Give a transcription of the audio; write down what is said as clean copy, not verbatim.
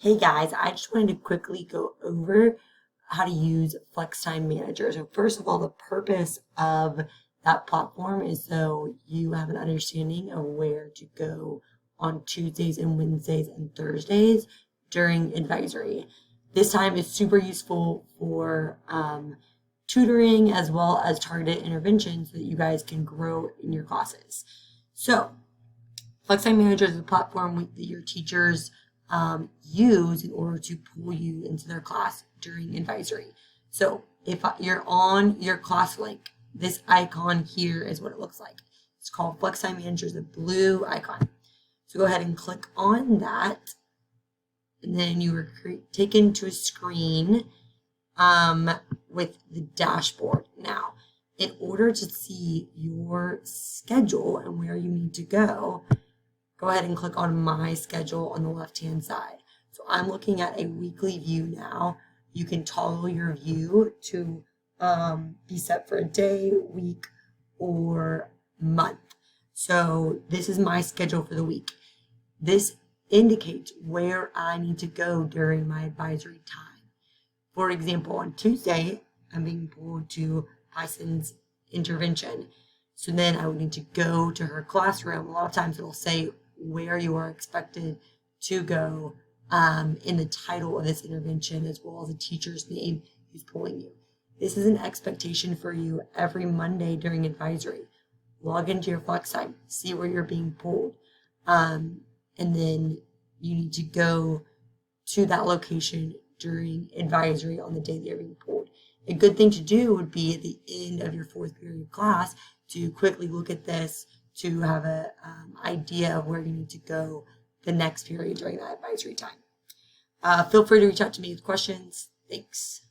Hey guys, I just wanted to quickly go over how to use FlexTimeManager. So first of all, the purpose of that platform is so you have an understanding of where to go on Tuesdays and Wednesdays and Thursdays during advisory. This time is super useful for tutoring as well as targeted intervention so that you guys can grow in your classes. So FlexTimeManager is a platform that your teachers use in order to pull you into their class during advisory. So if you're on your class link, this icon here is what it looks like. It's called FlexTimeManager, the blue icon. So go ahead and click on that, and then you are taken to a screen with the dashboard. Now, in order to see your schedule and where you need to go ahead and click on My Schedule on the left-hand side. So I'm looking at a weekly view now. You can toggle your view to be set for a day, week, or month. So this is my schedule for the week. This indicates where I need to go during my advisory time. For example, on Tuesday, I'm being pulled to Tyson's intervention. So then I would need to go to her classroom. A lot of times it'll say where you are expected to go in the title of this intervention, as well as the teacher's name who's pulling you. This is an expectation for you every Monday during advisory. Log into your FlexTime, see where you're being pulled, and then you need to go to that location during advisory on the day that you're being pulled. A good thing to do would be at the end of your fourth period class to quickly look at this to have an idea of where you need to go the next period during that advisory time. Feel free to reach out to me with questions. Thanks.